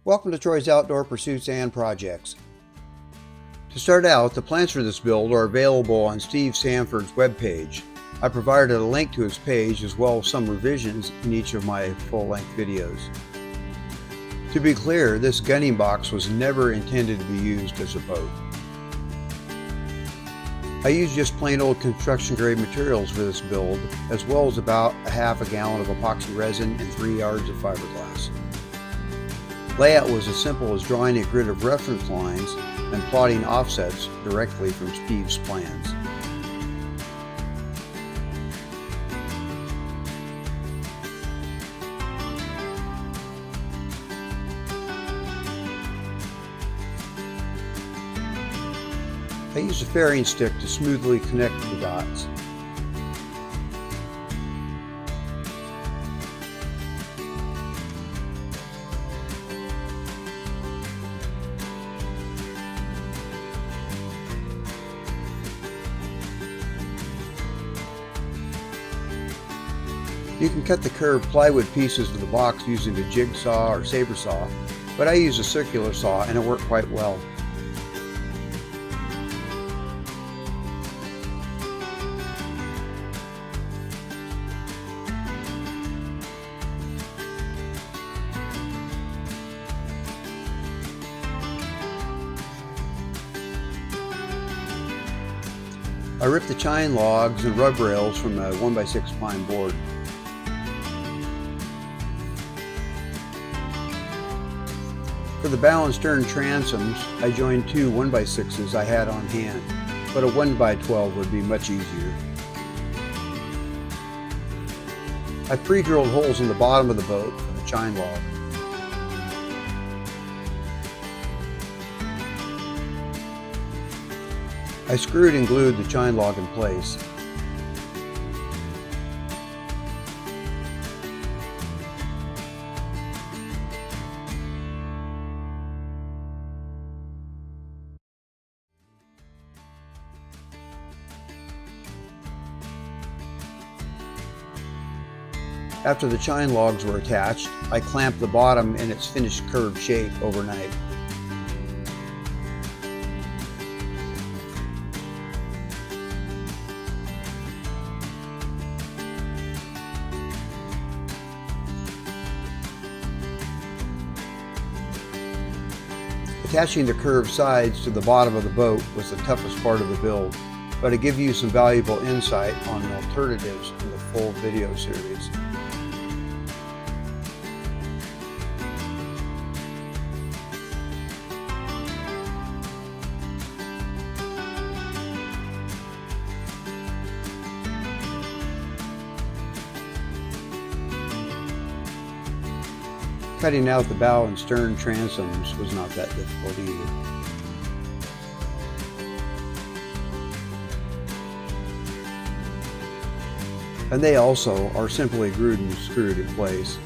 Welcome to Troy's Outdoor Pursuits and Projects. To start out, the plans for this build are available on Steve Sanford's webpage. I provided a link to his page as well as some revisions in each of my full-length videos. To be clear, this gunning box was never intended to be used as a boat. I used just plain old construction grade materials for this build, as well as about a half a gallon of epoxy resin and 3 yards of fiberglass. Layout was as simple as drawing a grid of reference lines and plotting offsets directly from Steve's plans. I used a fairing stick to smoothly connect the dots. You can cut the curved plywood pieces of the box using a jigsaw or saber saw, but I used a circular saw and it worked quite well. I ripped the chine logs and rub rails from a 1x6 pine board. For the bow and stern transoms, I joined two 1x6s I had on hand, but a 1x12 would be much easier. I pre-drilled holes in the bottom of the boat for the chine log. I screwed and glued the chine log in place. After the chine logs were attached, I clamped the bottom in its finished curved shape overnight. Attaching the curved sides to the bottom of the boat was the toughest part of the build, but it gives you some valuable insight on alternatives in the full video series. Cutting out the bow and stern transoms was not that difficult either. And they also are simply glued and screwed in place.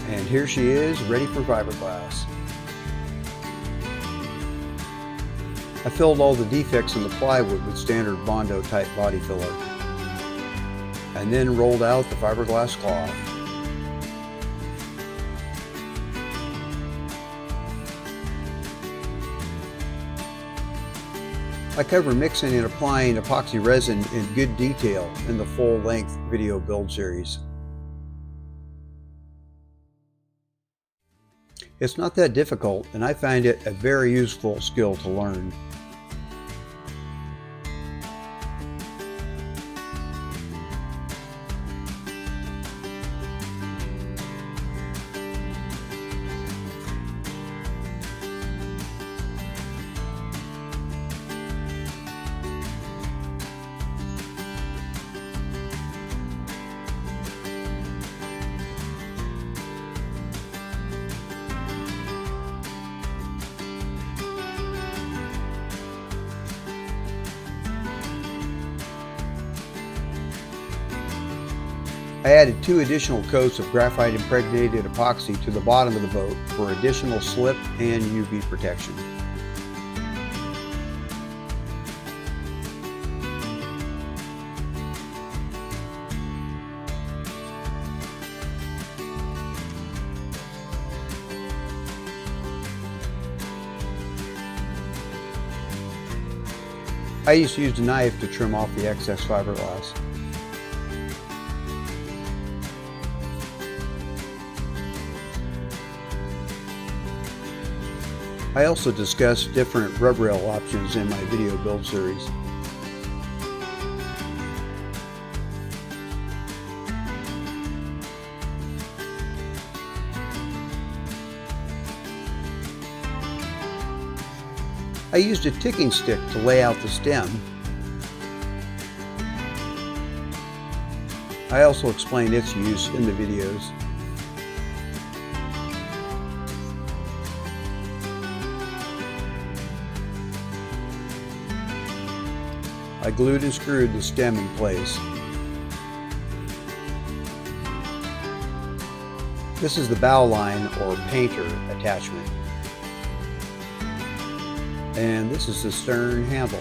And here she is, ready for fiberglass. I filled all the defects in the plywood with standard Bondo type body filler, and then rolled out the fiberglass cloth. I cover mixing and applying epoxy resin in good detail in the full-length video build series. It's not that difficult, and I find it a very useful skill to learn. I added 2 additional coats of graphite impregnated epoxy to the bottom of the boat for additional slip and UV protection. I just used a knife to trim off the excess fiberglass. I also discussed different rub rail options in my video build series. I used a ticking stick to lay out the stem. I also explain its use in the videos. I glued and screwed the stem in place. This is the bow line or painter attachment. And this is the stern handle.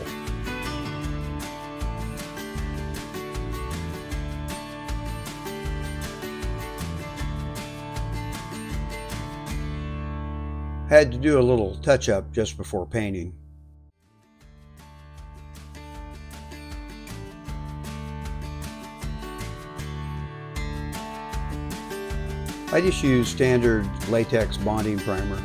Had to do a little touch-up just before painting. I just use standard latex bonding primer.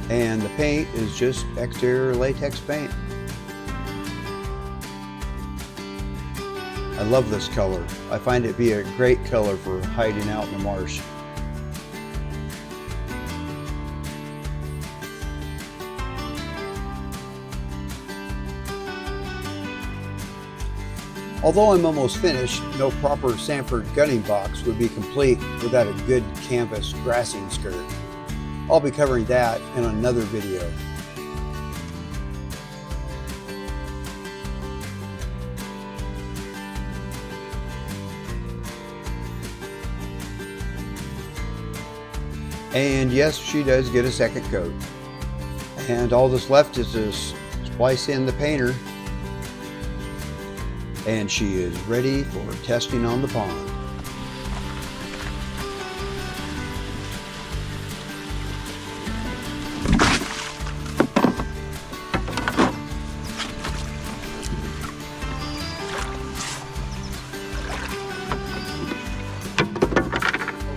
And the paint is just exterior latex paint. I love this color. I find it to be a great color for hiding out in the marsh. Although I'm almost finished, no proper Sanford gunning box would be complete without a good canvas grassing skirt. I'll be covering that in another video. And yes, she does get a second coat. And all that's left is to splice in the painter. And she is ready for testing on the pond.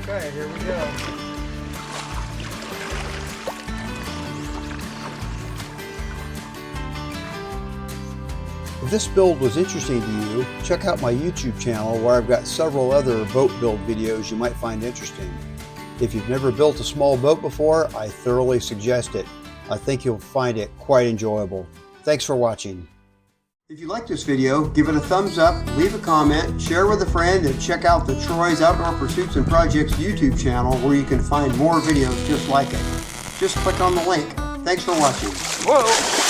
Okay, here we go. If this build was interesting to you, check out my YouTube channel where I've got several other boat build videos you might find interesting. If you've never built a small boat before, I thoroughly suggest it. I think you'll find it quite enjoyable. Thanks for watching. If you like this video, give it a thumbs up, leave a comment, share with a friend, and check out the Troy's Outdoor Pursuits and Projects YouTube channel where you can find more videos just like it. Just click on the link. Thanks for watching. Whoa!